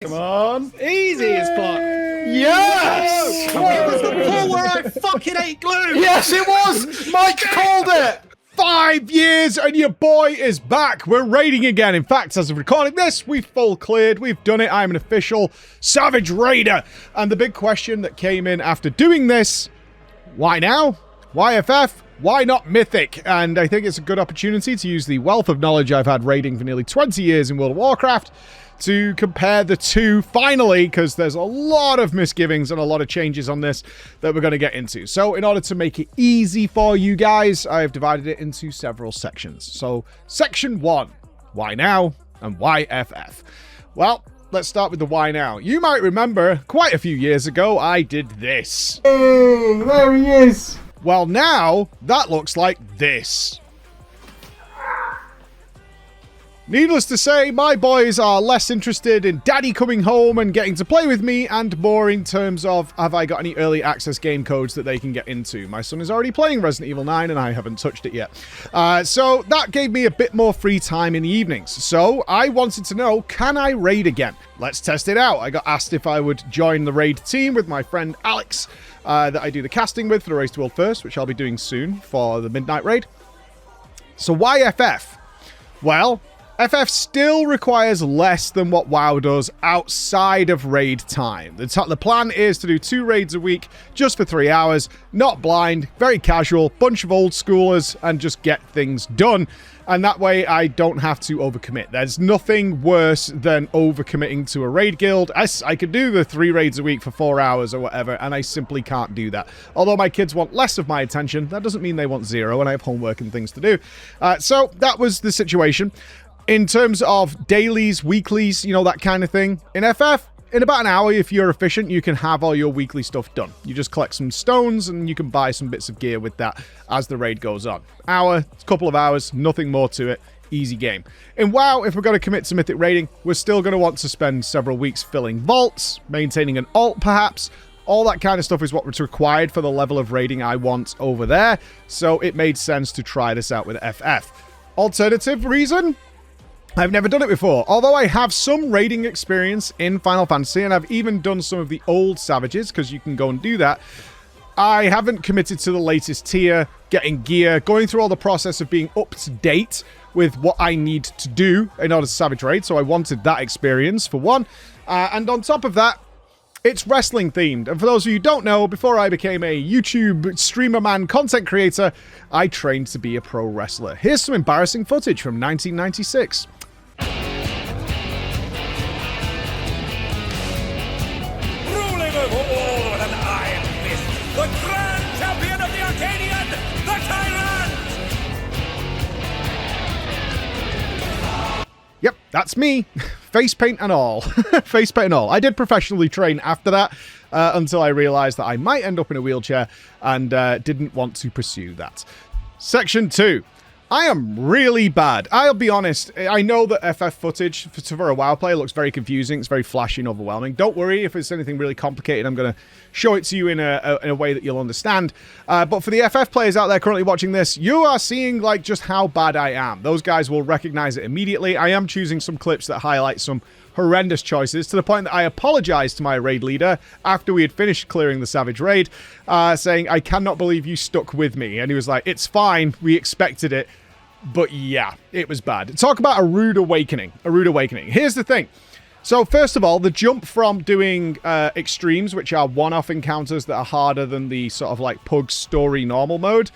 Come on. Easy as fuck. Yes! It was the pool where I fucking ate glue. Yes, it was! Mike called it! 5 years and your boy is back. We're raiding again. In fact, as of recording this, we've full cleared. We've done it. I'm an official Savage Raider. And the big question that came in after doing this, why now? Why FF? Why not Mythic? And I think it's a good opportunity to use the wealth of knowledge I've had raiding for nearly 20 years in World of Warcraft to compare the two finally, because there's a lot of misgivings and a lot of changes on this that we're going to get into. So in order to make it easy for you guys, I've divided it into several sections. So section 1, why now and why FF? Well, let's start with the why now. You might remember quite a few years ago, I did this. Hey, there he is. Well, now that looks like this. Needless to say, my boys are less interested in daddy coming home and getting to play with me and more in terms of, have I got any early access game codes that they can get into? My son is already playing Resident Evil 9 and I haven't touched it yet. So that gave me a bit more free time in the evenings. So I wanted to know, can I raid again? Let's test it out. I got asked if I would join the raid team with my friend Alex that I do the casting with for the Race to World First, which I'll be doing soon for the Midnight Raid. So why FF? Well, FF still requires less than what WoW does outside of raid time. The plan is to do 2 raids a week just for 3 hours, not blind, very casual, bunch of old schoolers, and just get things done. And that way I don't have to overcommit. There's nothing worse than overcommitting to a raid guild. I could do the 3 raids a week for 4 hours or whatever, and I simply can't do that. Although my kids want less of my attention, that doesn't mean they want 0, and I have homework and things to do. So that was the situation. In terms of dailies, weeklies, you know, that kind of thing. In FF, in about an hour, if you're efficient, you can have all your weekly stuff done. You just collect some stones and you can buy some bits of gear with that as the raid goes on. Hour, a couple of hours, nothing more to it. Easy game. In WoW, if we're going to commit to Mythic raiding, we're still going to want to spend several weeks filling vaults, maintaining an alt perhaps. All that kind of stuff is what's required for the level of raiding I want over there. So it made sense to try this out with FF. Alternative reason? I've never done it before, although I have some raiding experience in Final Fantasy, and I've even done some of the old Savages, because you can go and do that. I haven't committed to the latest tier, getting gear, going through all the process of being up to date with what I need to do in order to Savage Raid, so I wanted that experience, for one. And on top of that, it's wrestling themed. And for those of you who don't know, before I became a YouTube streamer man content creator, I trained to be a pro wrestler. Here's some embarrassing footage from 1996. The grand champion of the Arcadian, the Tyrant! Yep, that's me. Face paint and all. Face paint and all. I did professionally train after that until I realized that I might end up in a wheelchair and didn't want to pursue that. Section 2. I am really bad. I'll be honest. I know that FF footage for a WoW player looks very confusing. It's very flashy and overwhelming. Don't worry if it's anything really complicated. I'm going to show it to you in a way that you'll understand. But for the FF players out there currently watching this, you are seeing like just how bad I am. Those guys will recognize it immediately. I am choosing some clips that highlight some horrendous choices to the point that I apologized to my raid leader after we had finished clearing the Savage Raid, saying, I cannot believe you stuck with me. And he was like, it's fine. We expected it. But yeah, it was bad. Talk about a rude awakening. A rude awakening. Here's the thing. So first of all, the jump from doing extremes, which are one-off encounters that are harder than the sort of like Pug story normal mode,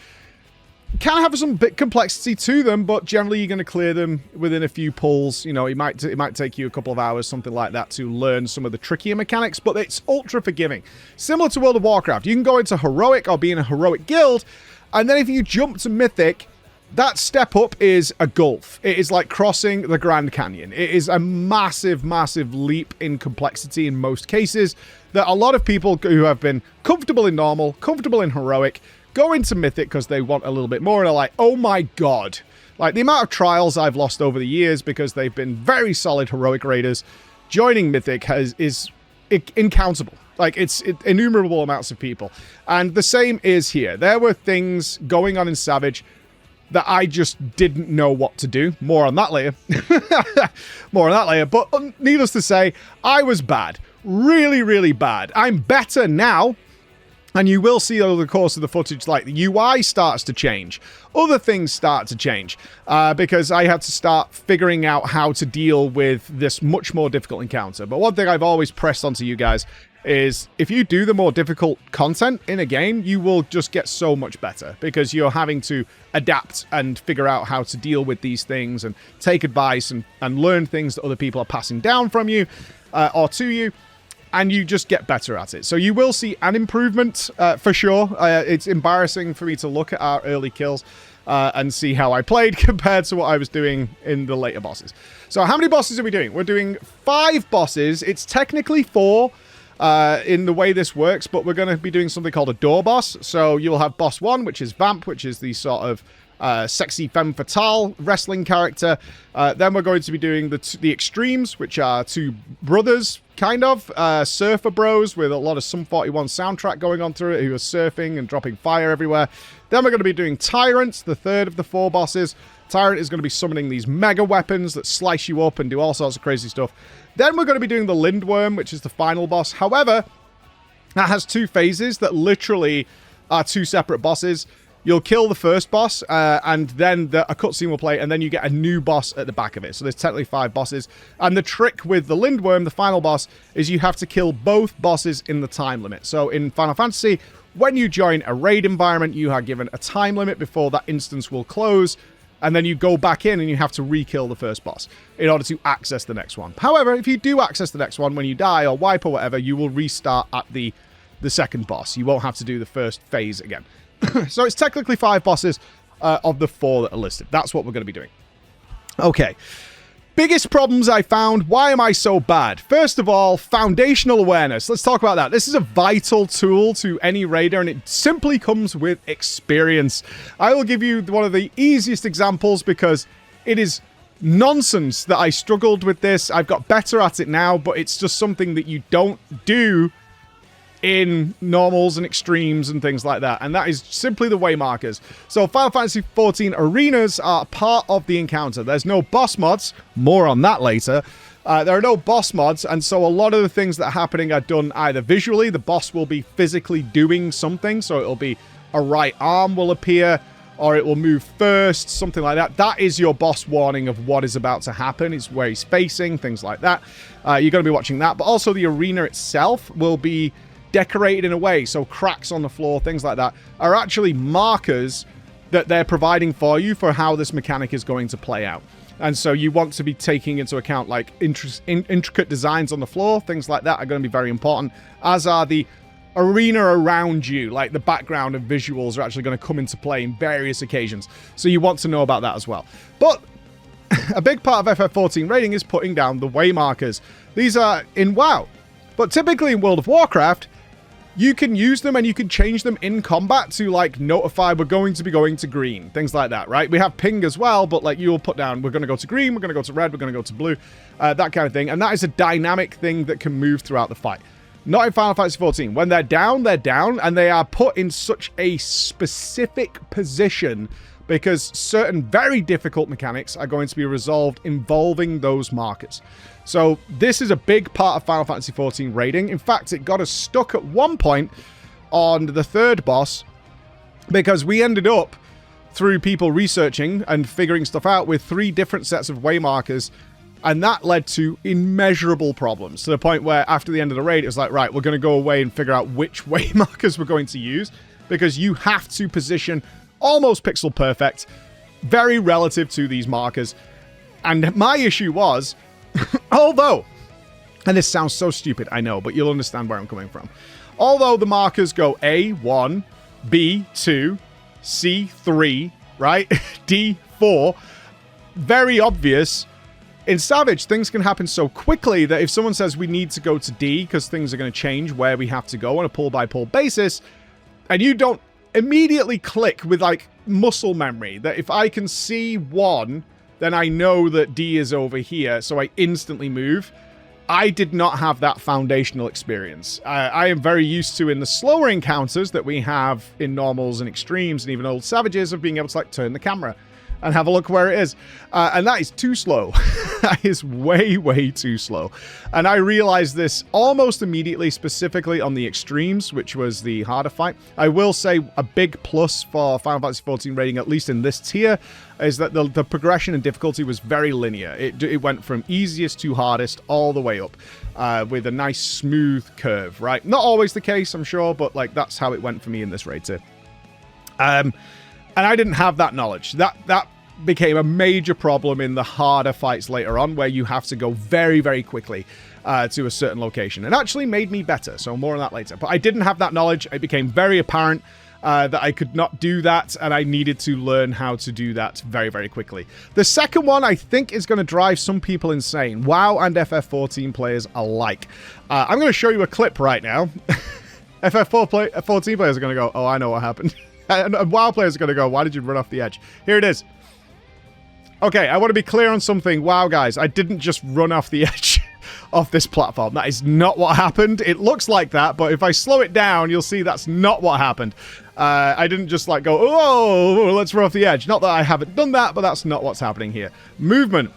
can have some bit complexity to them, but generally you're going to clear them within a few pulls. You know, it might take you a couple of hours, something like that, to learn some of the trickier mechanics, but it's ultra forgiving. Similar to World of Warcraft, you can go into Heroic or be in a Heroic guild, and then if you jump to Mythic, that step up is a gulf. It is like crossing the Grand Canyon. It is a massive, massive leap in complexity in most cases that a lot of people who have been comfortable in normal, comfortable in Heroic, go into Mythic because they want a little bit more and are like, oh my god. Like the amount of trials I've lost over the years because they've been very solid Heroic raiders, joining Mythic is incountable. Like, it's innumerable amounts of people. And the same is here. There were things going on in Savage that I just didn't know what to do. More on that later. More on that later. But needless to say, I was bad. Really, really bad. I'm better now. And you will see over the course of the footage, like, the UI starts to change. Other things start to change because I had to start figuring out how to deal with this much more difficult encounter. But one thing I've always pressed onto you guys is if you do the more difficult content in a game, you will just get so much better because you're having to adapt and figure out how to deal with these things and take advice and learn things that other people are passing down from you or to you. And you just get better at it. So you will see an improvement for sure. It's embarrassing for me to look at our early kills and see how I played compared to what I was doing in the later bosses. So how many bosses are we doing? We're doing 5 bosses. It's technically 4 in the way this works, but we're going to be doing something called a door boss. So you'll have boss 1, which is Vamp, which is the sort of sexy femme fatale wrestling character. Then we're going to be doing the extremes, which are 2 brothers, kind of surfer bros with a lot of Sum 41 soundtrack going on through it, who are surfing and dropping fire everywhere. Then we're going to be doing Tyrant, the 3rd of the 4 bosses. Tyrant is going to be summoning these mega weapons that slice you up and do all sorts of crazy stuff. Then we're going to be doing the Lindworm, which is the final boss. However, that has 2 phases that literally are 2 separate bosses. You'll kill the first boss, and then a cutscene will play, and then you get a new boss at the back of it. So there's technically 5 bosses. And the trick with the Lindworm, the final boss, is you have to kill both bosses in the time limit. So in Final Fantasy, when you join a raid environment, you are given a time limit before that instance will close, and then you go back in and you have to re-kill the first boss in order to access the next one. However, if you do access the next one when you die or wipe or whatever, you will restart at the second boss. You won't have to do the first phase again. So it's technically 5 bosses of the 4 that are listed. That's what we're going to be doing. Okay. Biggest problems I found. Why am I so bad? First of all, foundational awareness. Let's talk about that. This is a vital tool to any raider, and it simply comes with experience. I will give you one of the easiest examples because it is nonsense that I struggled with this. I've got better at it now, but it's just something that you don't do in normals and extremes and things like that, and that is simply the way markers. So Final Fantasy XIV arenas are part of the encounter. There's no boss mods, more on that later. There are no boss mods, and so a lot of the things that are happening are done either visually, the boss will be physically doing something, so it'll be a right arm will appear, or it will move first, something like that. That is your boss warning of what is about to happen. It's where he's facing, things like that. You're going to be watching that, but also the arena itself will be decorated in a way, so cracks on the floor, things like that, are actually markers that they're providing for you for how this mechanic is going to play out. And so you want to be taking into account like intricate designs on the floor, things like that are going to be very important, as are the arena around you, like the background and visuals are actually going to come into play in various occasions. So you want to know about that as well. But a big part of FF14 raiding is putting down the way markers. These are in WoW, but typically in World of Warcraft, you can use them and you can change them in combat to like notify we're going to be going to green, things like that, right? We have ping as well, but like you'll put down we're going to go to green, we're going to go to red, we're going to go to blue, that kind of thing. And that is a dynamic thing that can move throughout the fight. Not in Final Fantasy XIV. When they're down, and they are put in such a specific position because certain very difficult mechanics are going to be resolved involving those markers. So this is a big part of Final Fantasy XIV raiding. In fact, it got us stuck at one point on the 3rd boss because we ended up, through people researching and figuring stuff out, with 3 different sets of way markers, and that led to immeasurable problems, to the point where after the end of the raid, it was like, right, we're going to go away and figure out which way markers we're going to use, because you have to position almost pixel perfect, very relative to these markers. And my issue was, although, and this sounds so stupid, I know, but you'll understand where I'm coming from. Although the markers go A1, B2, C3, right? D4, very obvious. In Savage, things can happen so quickly that if someone says we need to go to D because things are going to change where we have to go on a pull-by-pull basis, and you don't immediately click with like muscle memory that if I can see 1, then I know that D is over here, so I instantly move. I did not have that foundational experience. I am very used to, in the slower encounters that we have in normals and extremes and even old Savages, of being able to like turn the camera and have a look where it is. And that is too slow. That is way, way too slow. And I realized this almost immediately, specifically on the extremes, which was the harder fight. I will say a big plus for Final Fantasy XIV rating, at least in this tier, is that the progression and difficulty was very linear. It went from easiest to hardest all the way up with a nice smooth curve, right? Not always the case, I'm sure, but like that's how it went for me in this raid tier. And I didn't have that knowledge. That became a major problem in the harder fights later on, where you have to go very, very quickly to a certain location. It actually made me better, so more on that later. But I didn't have that knowledge. It became very apparent that I could not do that, and I needed to learn how to do that very, very quickly. The second one, I think, is going to drive some people insane. WoW and FF14 players alike. I'm going to show you a clip right now. FF14 players are going to go, oh, I know what happened. And WoW players are going to go, why did you run off the edge? Here it is. Okay, I want to be clear on something. WoW, guys, I didn't just run off the edge of this platform. That is not what happened. It looks like that, but if I slow it down, you'll see that's not what happened. I didn't just like go, oh, let's run off the edge. Not that I haven't done that, but that's not what's happening here. Movement.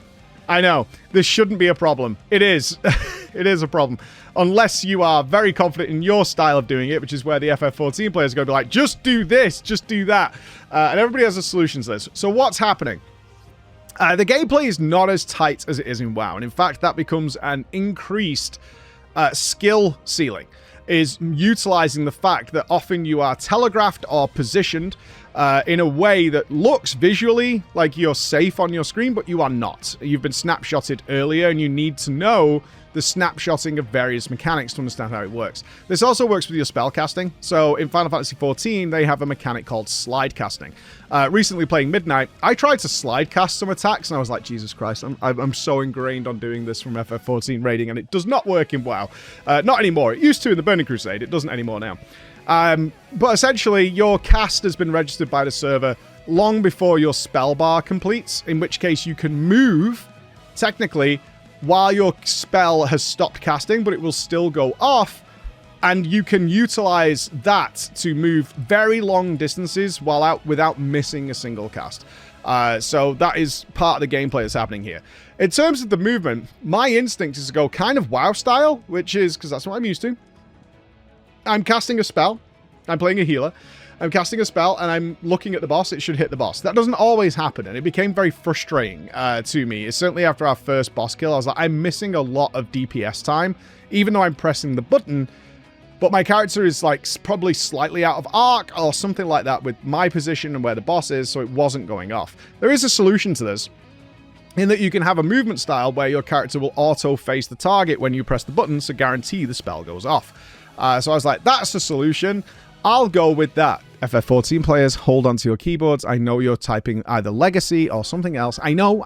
I know. This shouldn't be a problem. It is. It is a problem. Unless you are very confident in your style of doing it, which is where the FF14 players are going to be like, just do this, just do that. And everybody has a solution to this. So what's happening? The gameplay is not as tight as it is in WoW. And in fact, that becomes an increased skill ceiling. Is utilizing the fact that often you are telegraphed or positioned in a way that looks visually like you're safe on your screen, but you are not. You've been snapshotted earlier, and you need to know the snapshotting of various mechanics to understand how it works. This also works with your spell casting. So in Final Fantasy XIV, they have a mechanic called slide casting. Recently playing Midnight, I tried to slide cast some attacks, and I was like, Jesus Christ, I'm so ingrained on doing this from FF14 rating, and it does not work in WoW. Not anymore. It used to in the Burning Crusade. It doesn't anymore now. But essentially, your cast has been registered by the server long before your spell bar completes, in which case you can move, technically, while your spell has stopped casting, but it will still go off, and you can utilize that to move very long distances without missing a single cast. So that is part of the gameplay that's happening here. In terms of the movement, my instinct is to go kind of WoW style, which is, because that's what I'm used to. I'm casting a spell. I'm playing a healer. I'm casting a spell, and I'm looking at the boss. It should hit the boss. That doesn't always happen, and it became very frustrating to me. Certainly after our first boss kill, I was like, I'm missing a lot of DPS time, even though I'm pressing the button, but my character is like probably slightly out of arc or something like that with my position and where the boss is, so it wasn't going off. There is a solution to this, in that you can have a movement style where your character will auto-face the target when you press the button, so guarantee the spell goes off. So I was like, that's the solution. I'll go with that. FF14 players, hold onto your keyboards. I know you're typing either Legacy or something else. I know.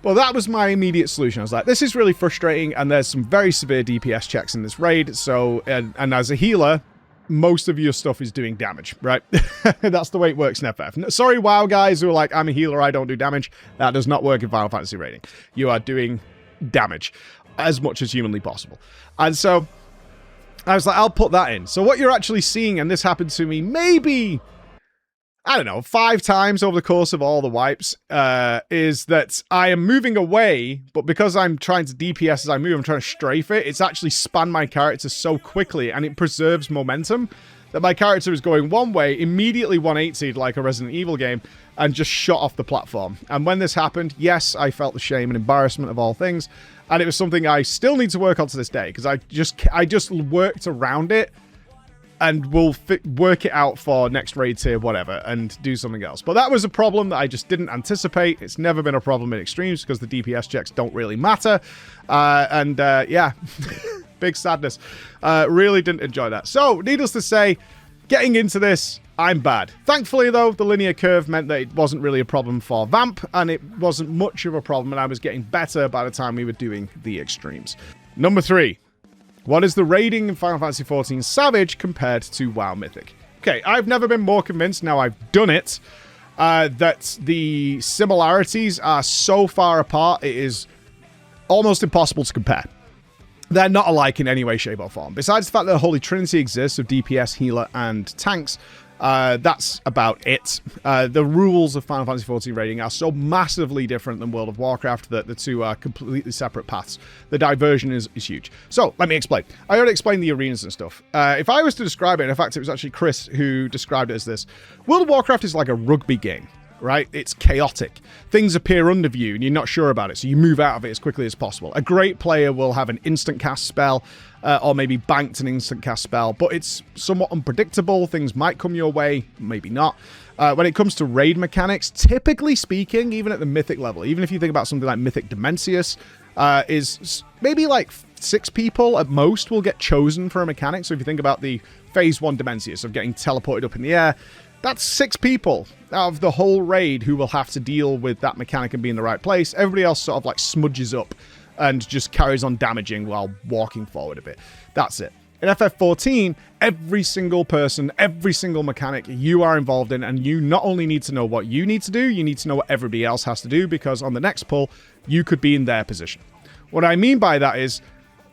Well, that was my immediate solution. I was like, this is really frustrating, and there's some very severe DPS checks in this raid. So, and as a healer, most of your stuff is doing damage, right? That's the way it works in FF. Sorry, WoW guys who are like, I'm a healer, I don't do damage. That does not work in Final Fantasy raiding. You are doing damage as much as humanly possible. And so I was like, I'll put that in. So what you're actually seeing, and this happened to me maybe, I don't know, 5 times over the course of all the wipes, is that I am moving away, but because I'm trying to DPS as I move, I'm trying to strafe it, it's actually spanned my character so quickly, and it preserves momentum, that my character is going one way, immediately 180'd like a Resident Evil game, and just shot off the platform. And when this happened, yes, I felt the shame and embarrassment of all things, and it was something I still need to work on to this day, because I just worked around it, and we'll work it out for next raid tier, whatever, and do something else. But that was a problem that I just didn't anticipate. It's never been a problem in extremes, because the DPS checks don't really matter. Yeah, big sadness. Really didn't enjoy that. So, needless to say, getting into this, I'm bad. Thankfully, though, the linear curve meant that it wasn't really a problem for Vamp, and it wasn't much of a problem, and I was getting better by the time we were doing the extremes. Number 3. What is the rating in Final Fantasy XIV Savage compared to WoW Mythic? Okay, I've never been more convinced, now I've done it, that the similarities are so far apart, it is almost impossible to compare. They're not alike in any way, shape, or form. Besides the fact that the Holy Trinity exists of DPS, healer, and tanks, That's about it. The rules of Final Fantasy XIV raiding are so massively different than World of Warcraft that the two are completely separate paths. The diversion is huge. So, let me explain. I already explained the arenas and stuff. If I was to describe it, in fact, it was actually Chris who described it as this. World of Warcraft is like a rugby game, right? It's chaotic. Things appear under you and you're not sure about it, so you move out of it as quickly as possible. A great player will have an instant cast spell, or maybe banked an instant cast spell, but it's somewhat unpredictable. Things might come your way, maybe not. When it comes to raid mechanics, typically speaking, even at the Mythic level, even if you think about something like Mythic Dimensius, is maybe like 6 people at most will get chosen for a mechanic. So if you think about the Phase 1 Dimensius of getting teleported up in the air, that's 6 people out of the whole raid who will have to deal with that mechanic and be in the right place. Everybody else sort of like smudges up and just carries on damaging while walking forward a bit. That's it. In FF14, every single person, every single mechanic you are involved in, and you not only need to know what you need to do, you need to know what everybody else has to do, because on the next pull, you could be in their position. What I mean by that is,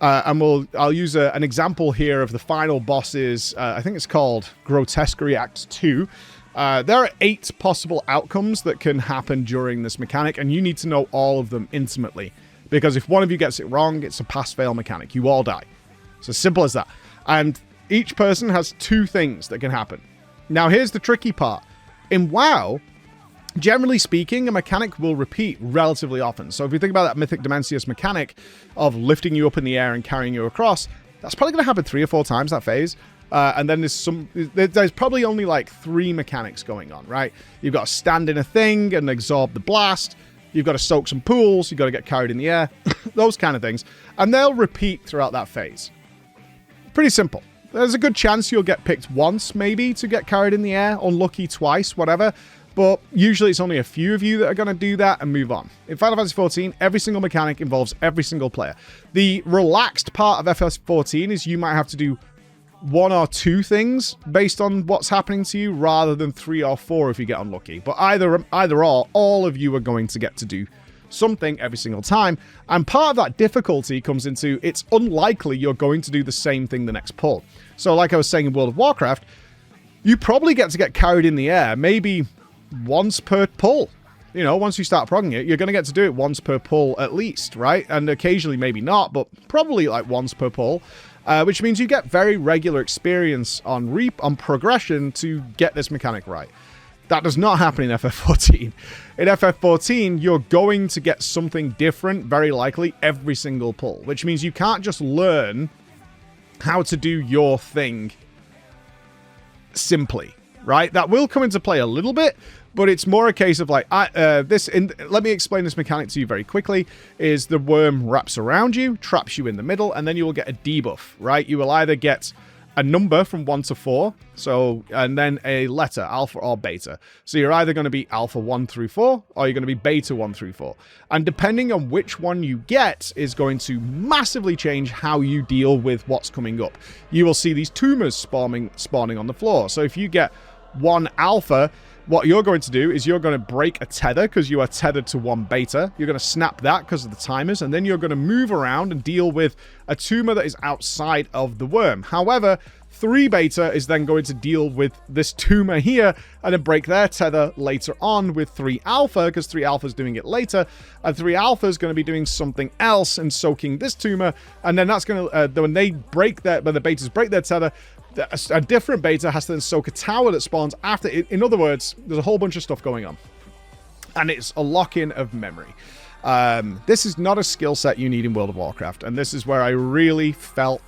I'll use an example here of the final boss's, I think it's called Grotesquerie Act 2. There are 8 possible outcomes that can happen during this mechanic, and you need to know all of them intimately. Because if one of you gets it wrong, it's a pass-fail mechanic. You all die. It's as simple as that. And each person has 2 things that can happen. Now, here's the tricky part. In WoW, generally speaking, a mechanic will repeat relatively often. So if you think about that Mythic Dimensius mechanic of lifting you up in the air and carrying you across, that's probably going to happen 3 or 4 times, that phase. And then there's probably only like 3 mechanics going on, right? You've got to stand in a thing and absorb the blast. You've got to soak some pools. You've got to get carried in the air. Those kind of things. And they'll repeat throughout that phase. Pretty simple. There's a good chance you'll get picked once, maybe, to get carried in the air. Unlucky twice, whatever. But usually it's only a few of you that are going to do that and move on. In Final Fantasy XIV, every single mechanic involves every single player. The relaxed part of FF14 is you might have to do 1 or 2 things based on what's happening to you, rather than 3 or 4 if you get unlucky. But either or, all of you are going to get to do something every single time. And part of that difficulty comes into, it's unlikely you're going to do the same thing the next pull. So like I was saying in World of Warcraft, you probably get to get carried in the air maybe once per pull. You know, once you start progging it, you're going to get to do it once per pull at least, right? And occasionally maybe not, but probably like once per pull. Which means you get very regular experience on progression to get this mechanic right. That does not happen in FF14. In FF14, you're going to get something different, very likely, every single pull. Which means you can't just learn how to do your thing simply, right? That will come into play a little bit, but it's more a case of like, let me explain this mechanic to you very quickly, is the worm wraps around you, traps you in the middle, and then you will get a debuff, right? You will either get a number from 1 to 4, and then a letter, alpha or beta. So you're either going to be alpha 1 through 4, or you're going to be beta 1 through 4. And depending on which one you get is going to massively change how you deal with what's coming up. You will see these tumors spawning on the floor. So if you get 1 alpha, what you're going to do is you're going to break a tether because you are tethered to 1 beta. You're going to snap that because of the timers, and then you're going to move around and deal with a tumor that is outside of the worm. However, 3 beta is then going to deal with this tumor here and then break their tether later on with 3 alpha, because 3 alpha is doing it later, and 3 alpha is going to be doing something else and soaking this tumor, and then that's going to, when the betas break their tether, a different beta has to then soak a tower that spawns after it. In other words, there's a whole bunch of stuff going on. And it's a lock-in of memory. This is not a skill set you need in World of Warcraft. And this is where I really felt...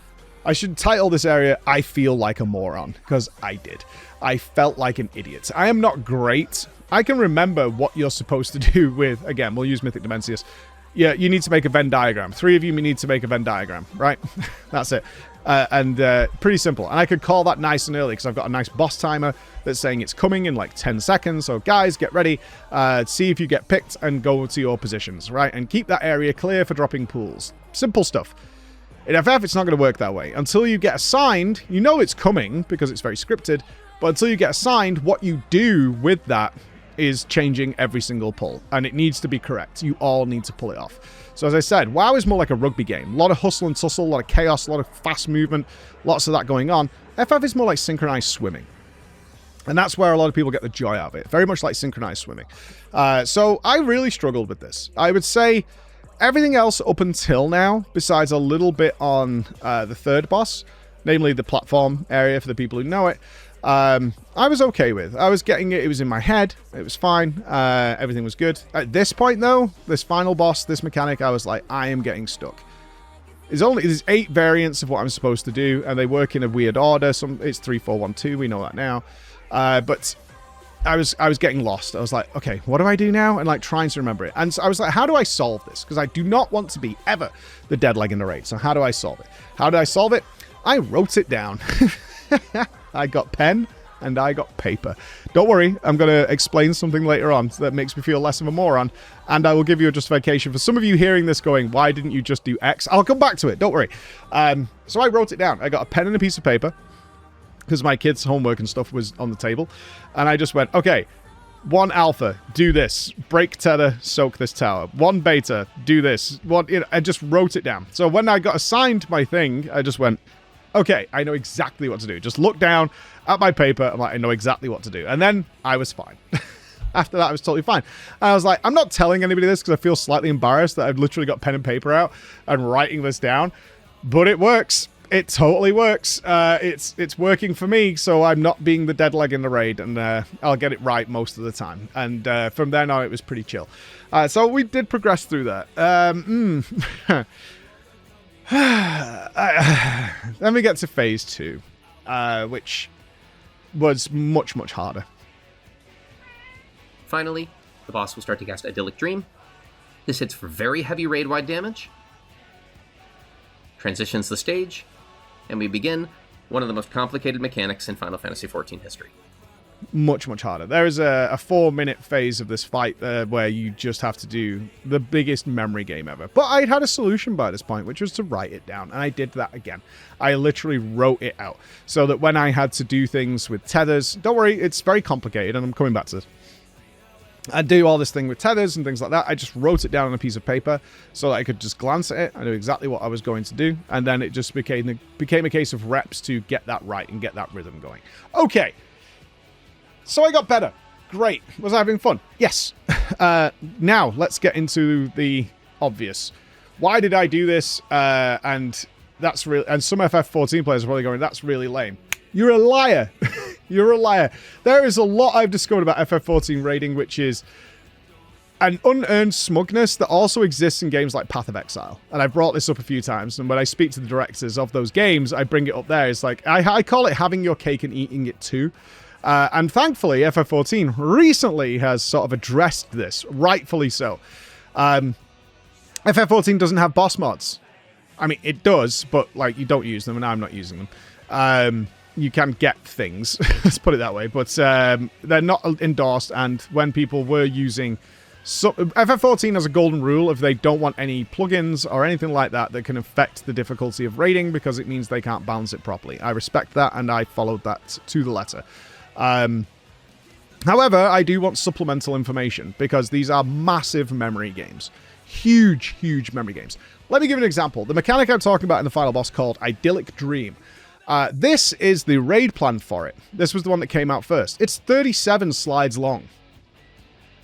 I should title this area, I Feel Like a Moron. Because I did. I felt like an idiot. I am not great. I can remember what you're supposed to do with... Again, we'll use Mythic Dimensius. Yeah, you need to make a Venn diagram. 3 of you need to make a Venn diagram, right? That's it. Pretty simple. And I could call that nice and early because I've got a nice boss timer that's saying it's coming in like 10 seconds. So guys, get ready. See if you get picked and go to your positions, right? And keep that area clear for dropping pools. Simple stuff. In FF, it's not going to work that way. Until you get assigned, you know it's coming because it's very scripted. But until you get assigned, what you do with that is changing every single pull. And it needs to be correct. You all need to pull it off. So as I said, WoW is more like a rugby game. A lot of hustle and tussle, a lot of chaos, a lot of fast movement, lots of that going on. FF is more like synchronized swimming. And that's where a lot of people get the joy out of it. Very much like synchronized swimming. So I really struggled with this. I would say everything else up until now, besides a little bit on the third boss, namely the platform area for the people who know it, I was okay with. I was getting it. It was in my head. It was fine. Everything was good. At this point, though, this final boss, this mechanic, I was like, I am getting stuck. There's 8 variants of what I'm supposed to do, and they work in a weird order. It's 3, 4, 1, 2. We know that now. But I was getting lost. I was like, okay, what do I do now? And like trying to remember it. And so I was like, how do I solve this? Because I do not want to be ever the dead leg in the raid. So how do I solve it? How did I solve it? I wrote it down. I got pen and I got paper. Don't worry, I'm going to explain something later on that makes me feel less of a moron. And I will give you a justification for some of you hearing this going, why didn't you just do X? I'll come back to it. Don't worry. So I wrote it down. I got a pen and a piece of paper, because my kids' homework and stuff was on the table. And I just went, okay, 1 alpha, do this. Break tether, soak this tower. 1 beta, do this. I just wrote it down. So when I got assigned my thing, I just went, okay, I know exactly what to do. Just look down at my paper. I'm like, I know exactly what to do. And then I was fine. After that, I was totally fine. And I was like, I'm not telling anybody this because I feel slightly embarrassed that I've literally got pen and paper out and writing this down. But it works. It totally works. It's working for me, so I'm not being the dead leg in the raid, and I'll get it right most of the time. And from then on, it was pretty chill. So we did progress through that. Then we get to phase 2, which was much, much harder. Finally, the boss will start to cast Idyllic Dream. This hits for very heavy raid-wide damage, transitions the stage, and we begin one of the most complicated mechanics in Final Fantasy XIV history. Much, much harder. There is a 4-minute phase of this fight where you just have to do the biggest memory game ever. But I had a solution by this point, which was to write it down, and I did that again. I literally wrote it out, so that when I had to do things with tethers, don't worry, it's very complicated, and I'm coming back to this. I do all this thing with tethers and things like that. I just wrote it down on a piece of paper so that I could just glance at it. I knew exactly what I was going to do. And then it just became a case of reps to get that right and get that rhythm going. Okay. So I got better. Great. Was I having fun? Yes. Now, let's get into the obvious. Why did I do this? And that's really... And some FF14 players are probably going, that's really lame. You're a liar. You're a liar. There is a lot I've discovered about FF14 raiding, which is an unearned smugness that also exists in games like Path of Exile. And I've brought this up a few times, and when I speak to the directors of those games, I bring it up there. It's like, I call it having your cake and eating it too. And thankfully, FF14 recently has sort of addressed this, rightfully so. FF14 doesn't have boss mods. I mean, it does, but like you don't use them, and I'm not using them. You can get things, let's put it that way, but they're not endorsed, and when people were using... FF14 has a golden rule if they don't want any plugins or anything like that that can affect the difficulty of raiding, because it means they can't balance it properly. I respect that, and I followed that to the letter. However, I do want supplemental information, because these are massive memory games. Huge, huge memory games. Let me give you an example. The mechanic I'm talking about in the final boss called Idyllic Dream. This is the raid plan for it. This was the one that came out first. It's 37 slides long.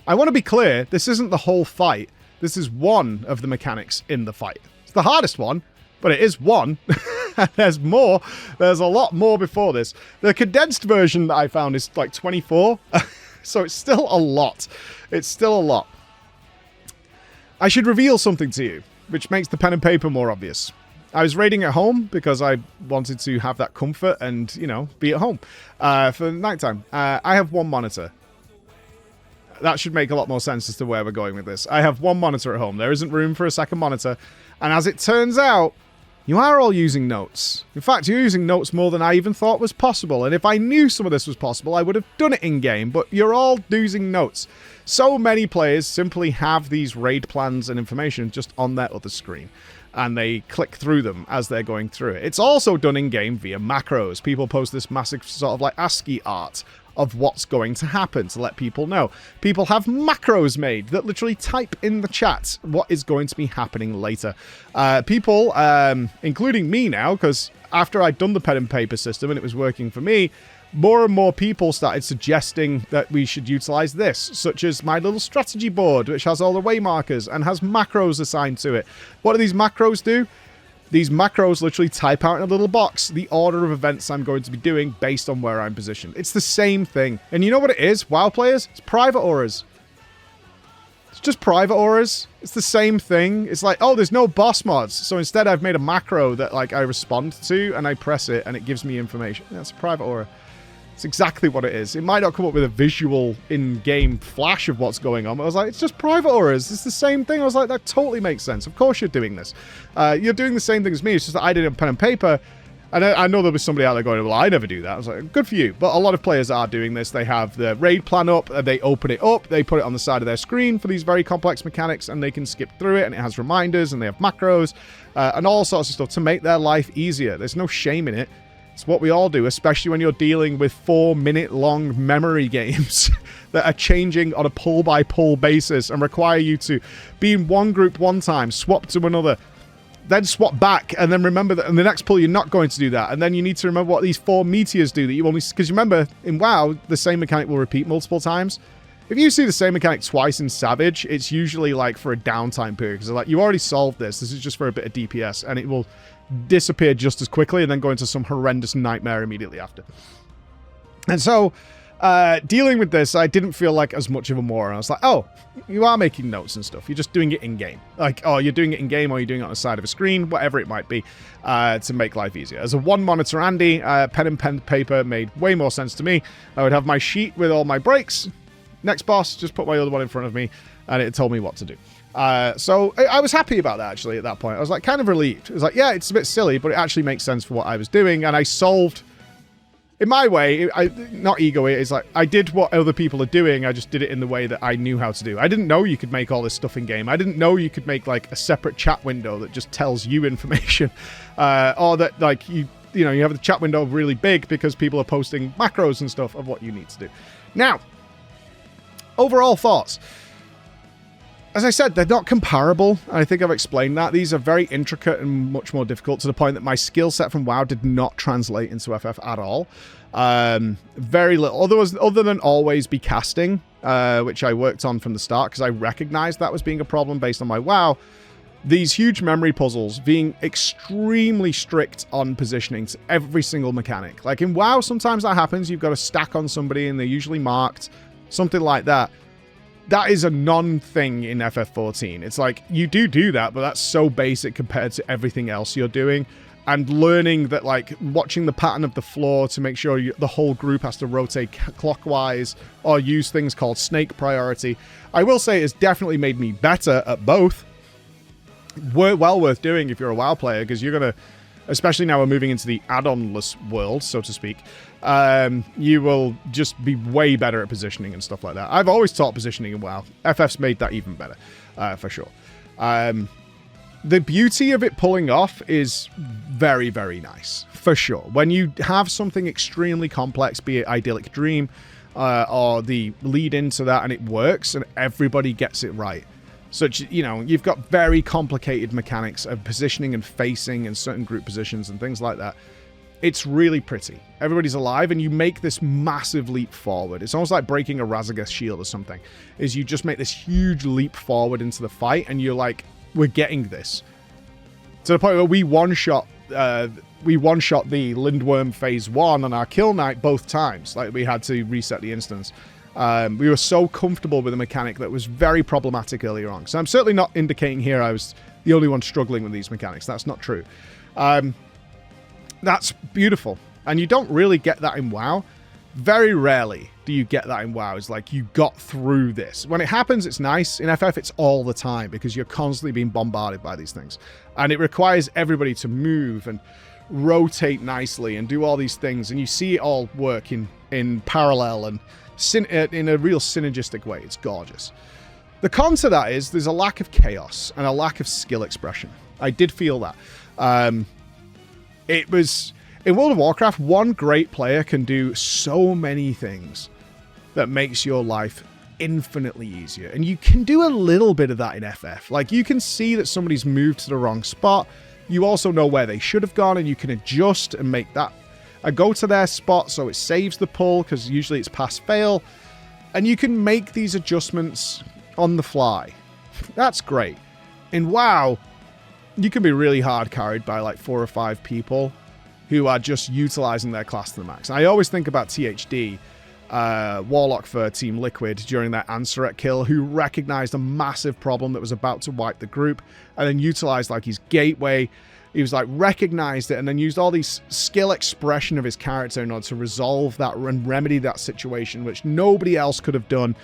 I want to be clear, this isn't the whole fight. This is one of the mechanics in the fight. It's the hardest one, but it is one. There's more. There's a lot more before this. The condensed version that I found is like 24. So it's still a lot. It's still a lot. I should reveal something to you, which makes the pen and paper more obvious. I was raiding at home because I wanted to have that comfort and, you know, be at home for nighttime. I have one monitor. That should make a lot more sense as to where we're going with this. I have one monitor at home. There isn't room for a second monitor. And as it turns out, you are all using notes. In fact, you're using notes more than I even thought was possible. And if I knew some of this was possible, I would have done it in-game. But you're all using notes. So many players simply have these raid plans and information just on their other screen. And they click through them as they're going through it. It's also done in-game via macros. People post this massive sort of like ASCII art of what's going to happen to let people know. People have macros made that literally type in the chat what is going to be happening later. People, including me now, because after I'd done the pen and paper system and it was working for me, more and more people started suggesting that we should utilize this, such as my little strategy board, which has all the waymarkers and has macros assigned to it. What do these macros do? These macros literally type out in a little box the order of events I'm going to be doing based on where I'm positioned. It's the same thing. And you know what it is, WoW players? It's private auras. It's just private auras. It's the same thing. It's like, oh, there's no boss mods. So instead I've made a macro that like I respond to and I press it and it gives me information. That's a private aura. It's exactly what it is. It might not come up with a visual in-game flash of what's going on, but I was like, it's just private auras. It's the same thing. I was like, that totally makes sense. Of course you're doing this. You're doing the same thing as me. It's just that I did it on pen and paper. And I know there was somebody out there going, well, I never do that. I was like, good for you. But a lot of players are doing this. They have the raid plan up. They open it up. They put it on the side of their screen for these very complex mechanics, and they can skip through it, and it has reminders, and they have macros, and all sorts of stuff to make their life easier. There's no shame in it. It's what we all do, especially when you're dealing with 4-minute-long memory games that are changing on a pull-by-pull basis and require you to be in one group one time, swap to another, then swap back, and then remember that in the next pull you're not going to do that. And then you need to remember what these 4 meteors do that you only... Because remember, in WoW, the same mechanic will repeat multiple times. If you see the same mechanic twice in Savage, it's usually like for a downtime period. Because like, you already solved this. This is just for a bit of DPS, and it will disappear just as quickly and then go into some horrendous nightmare immediately after. And so, dealing with this, I didn't feel like as much of a moron. I was like, oh, you are making notes and stuff. You're just doing it in-game. Like, oh, you're doing it in-game or you're doing it on the side of a screen, whatever it might be, to make life easier. As a one-monitor Andy, pen and paper made way more sense to me. I would have my sheet with all my breaks. Next boss, just put my other one in front of me, and it told me what to do. So I was happy about that, actually, at that point. I was like kind of relieved. It was like, yeah, it's a bit silly, but it actually makes sense for what I was doing. And I solved, in my way, not ego, it's like I did what other people are doing. I just did it in the way that I knew how to do. I didn't know you could make all this stuff in game. I didn't know you could make like a separate chat window that just tells you information. Or that like you have the chat window really big because people are posting macros and stuff of what you need to do. Now, overall thoughts. As I said, they're not comparable. I think I've explained that. These are very intricate and much more difficult to the point that my skill set from WoW did not translate into FF at all. Very little. Other than always be casting, which I worked on from the start because I recognized that was being a problem based on my WoW. These huge memory puzzles, being extremely strict on positioning to every single mechanic. Like in WoW, sometimes that happens. You've got a stack on somebody and they're usually marked. Something like that. That is a non-thing in FF14. It's like, you do that, but that's so basic compared to everything else you're doing. And learning that, like, watching the pattern of the floor to make sure the whole group has to rotate clockwise or use things called snake priority. I will say it's definitely made me better at both. Well worth doing if you're a WoW player, because you're going to, especially now we're moving into the add-on-less world, so to speak, you will just be way better at positioning and stuff like that. I've always taught positioning in WoW. FF's made that even better, for sure. The beauty of it pulling off is very, very nice, for sure. When you have something extremely complex, be it Idyllic Dream, or the lead into that, and it works, and everybody gets it right. Such, you've got very complicated mechanics of positioning and facing and certain group positions and things like that. It's really pretty. Everybody's alive, and you make this massive leap forward. It's almost like breaking a Razageth shield or something. Is you just make this huge leap forward into the fight, and you're like, we're getting this. To the point where we one-shot the Lindworm Phase 1 on our Kill Knight both times. Like, we had to reset the instance. We were so comfortable with a mechanic that was very problematic earlier on. So I'm certainly not indicating here I was the only one struggling with these mechanics. That's not true. That's beautiful. And you don't really get that in WoW. Very rarely do you get that in WoW. It's like, you got through this. When it happens, it's nice. In FF, it's all the time because you're constantly being bombarded by these things. And it requires everybody to move and rotate nicely and do all these things. And you see it all work in parallel and in a real synergistic way. It's gorgeous. The con to that is there's a lack of chaos and a lack of skill expression. I did feel that. It was... In World of Warcraft, one great player can do so many things that makes your life infinitely easier. And you can do a little bit of that in FF. Like, you can see that somebody's moved to the wrong spot. You also know where they should have gone, and you can adjust and make that I go to their spot, so it saves the pull, because usually it's pass-fail. And you can make these adjustments on the fly. That's great. In WoW, you can be really hard carried by like 4 or 5 people who are just utilizing their class to the max. I always think about THD, Warlock for Team Liquid, during their Anseret kill, who recognized a massive problem that was about to wipe the group, and then utilized like his gateway. He was like, recognized it, and then used all these skill expression of his character in order to resolve that and remedy that situation, which nobody else could have done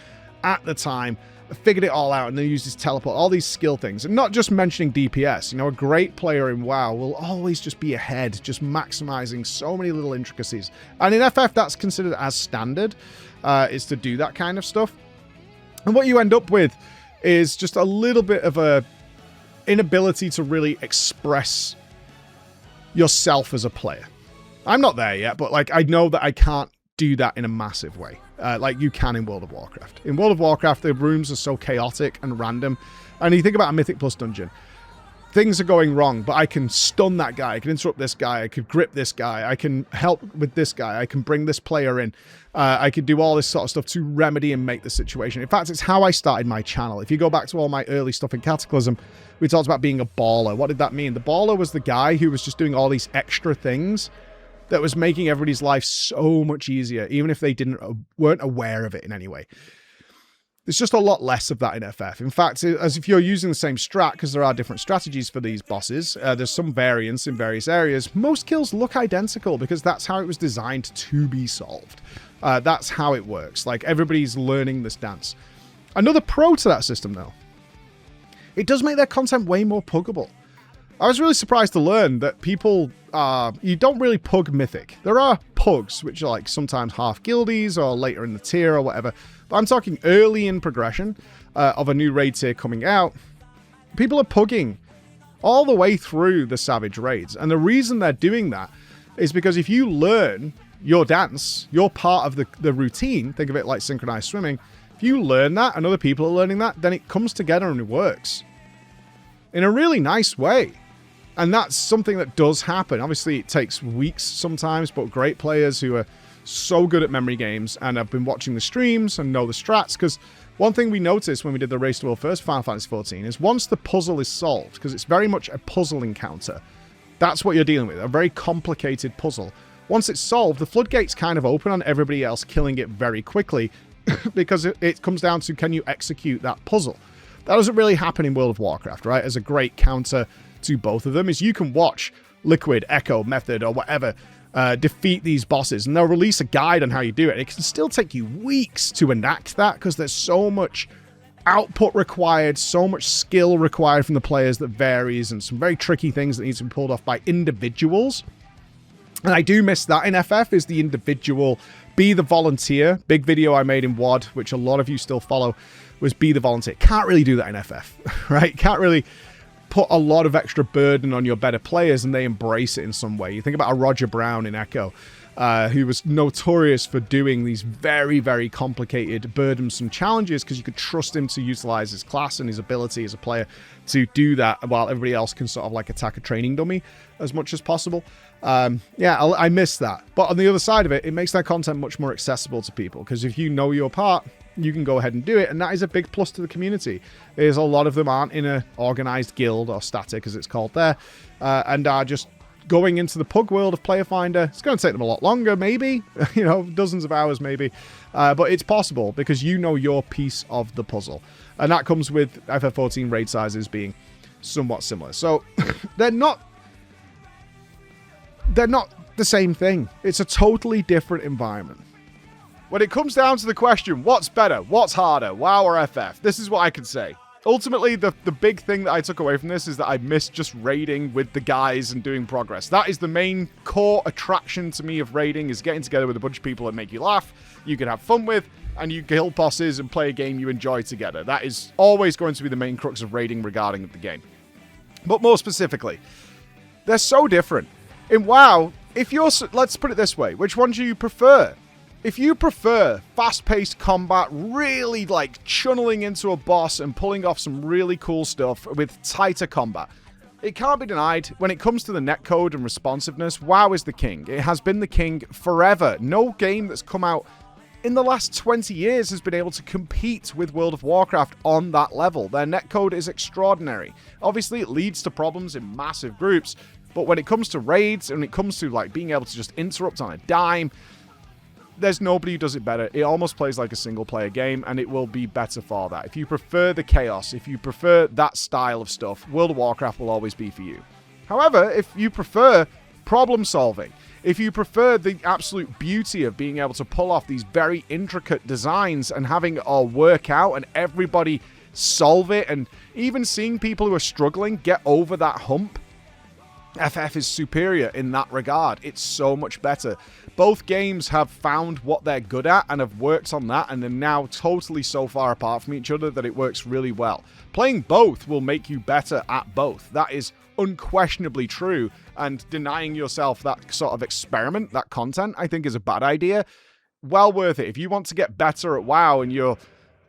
at the time. Figured it all out, and then used his teleport, all these skill things. And not just mentioning DPS, you know, a great player in WoW will always just be ahead, just maximizing so many little intricacies. And in FF, that's considered as standard, is to do that kind of stuff. And what you end up with is just a little bit of a inability to really express yourself as a player. I'm not there yet, but like, I know that I can't do that in a massive way. Like you can in World of Warcraft. In World of Warcraft, the rooms are so chaotic and random. And you think about a Mythic Plus dungeon. Things are going wrong, but I can stun that guy. I can interrupt this guy. I could grip this guy. I can help with this guy. I can bring this player in. I could do all this sort of stuff to remedy and make the situation. In fact, it's how I started my channel. If you go back to all my early stuff in Cataclysm, we talked about being a baller. What did that mean? The baller was the guy who was just doing all these extra things that was making everybody's life so much easier, even if they weren't aware of it in any way. There's just a lot less of that in FF. In fact, as if you're using the same strat, because there are different strategies for these bosses, there's some variance in various areas. Most kills look identical because that's how it was designed to be solved. That's how it works. Like, everybody's learning this dance. Another pro to that system, though, it does make their content way more puggable. I was really surprised to learn that people, you don't really pug Mythic. There are pugs, which are like sometimes half guildies or later in the tier or whatever. But I'm talking early in progression of a new raid tier coming out. People are pugging all the way through the Savage raids. And the reason they're doing that is because if you learn your dance, you're part of the routine, think of it like synchronized swimming. If you learn that and other people are learning that, then it comes together and it works in a really nice way. And that's something that does happen. Obviously, it takes weeks sometimes, but great players who are so good at memory games and have been watching the streams and know the strats. Because one thing we noticed when we did the Race to World First Final Fantasy XIV is once the puzzle is solved, because it's very much a puzzle encounter, that's what you're dealing with, a very complicated puzzle. Once it's solved, the floodgates kind of open on everybody else killing it very quickly because it comes down to, can you execute that puzzle? That doesn't really happen in World of Warcraft, right? As a great counter to both of them is you can watch Liquid, Echo, Method, or whatever defeat these bosses, and they'll release a guide on how you do it. It can still take you weeks to enact that because there's so much output required, so much skill required from the players that varies, and some very tricky things that need to be pulled off by individuals. And I do miss that in FF, is the individual, be the volunteer. Big video I made in WoD, which a lot of you still follow, was be the volunteer. Can't really do that in FF, right? Can't really put a lot of extra burden on your better players and they embrace it in some way. You think about a Roger Brown in Echo, who was notorious for doing these very, very complicated, burdensome challenges because you could trust him to utilize his class and his ability as a player to do that while everybody else can sort of like attack a training dummy as much as possible. Yeah, I miss that. But on the other side of it, it makes that content much more accessible to people because if you know your part, you can go ahead and do it, and that is a big plus to the community. Is a lot of them aren't in an organized guild or static as it's called there, and are just going into the pug world of Player Finder. It's going to take them a lot longer, maybe, you know, dozens of hours maybe, but it's possible because you know your piece of the puzzle, and that comes with FF14 raid sizes being somewhat similar. So they're not the same thing. It's a totally different environment. When it comes down to the question, what's better, what's harder, WoW or FF, this is what I can say. Ultimately, the big thing that I took away from this is that I missed just raiding with the guys and doing progress. That is the main core attraction to me of raiding, is getting together with a bunch of people that make you laugh, you can have fun with, and you kill bosses and play a game you enjoy together. That is always going to be the main crux of raiding regarding the game. But more specifically, they're so different. In WoW, let's put it this way, which one do you prefer? If you prefer fast-paced combat, really like channeling into a boss and pulling off some really cool stuff with tighter combat, it can't be denied, when it comes to the netcode and responsiveness, WoW is the king. It has been the king forever. No game that's come out in the last 20 years has been able to compete with World of Warcraft on that level. Their netcode is extraordinary. Obviously, it leads to problems in massive groups, but when it comes to raids, and it comes to like being able to just interrupt on a dime, there's nobody who does it better. It almost plays like a single-player game, and it will be better for that. If you prefer the chaos, if you prefer that style of stuff, World of Warcraft will always be for you. However, if you prefer problem-solving, if you prefer the absolute beauty of being able to pull off these very intricate designs and having it all work out and everybody solve it, and even seeing people who are struggling get over that hump, FF is superior in that regard. It's so much better. Both games have found what they're good at and have worked on that, and are now totally so far apart from each other that it works really well. Playing both will make you better at both. That is unquestionably true, and denying yourself that sort of experiment, that content, I think is a bad idea. Well worth it. If you want to get better at WoW and you're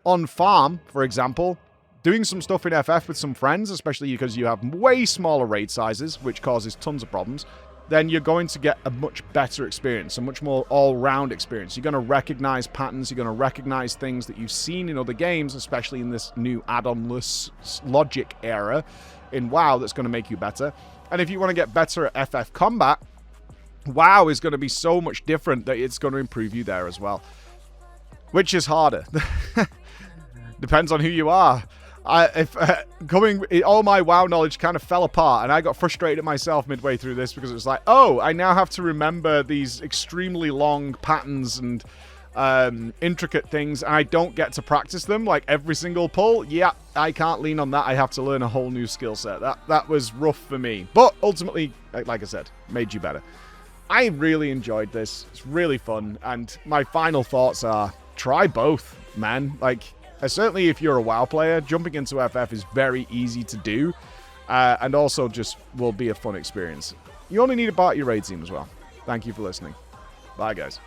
on farm, for example, doing some stuff in FF with some friends, especially because you have way smaller raid sizes, which causes tons of problems, then you're going to get a much better experience, a much more all-round experience. You're going to recognize patterns, you're going to recognize things that you've seen in other games, especially in this new add-on-less logic era in WoW that's going to make you better. And if you want to get better at FF combat, WoW is going to be so much different that it's going to improve you there as well. Which is harder. Depends on who you are. All my WoW knowledge kind of fell apart, and I got frustrated at myself midway through this because it was like, oh, I now have to remember these extremely long patterns and intricate things, and I don't get to practice them like every single pull. Yeah, I can't lean on that. I have to learn a whole new skill set. That was rough for me, but ultimately, like I said, made you better. I really enjoyed this. It's really fun, and my final thoughts are try both, man. Like, certainly if you're a WoW player, jumping into FF is very easy to do, and also just will be a fun experience. You only need to part your raid team as well. Thank you for listening. Bye, guys.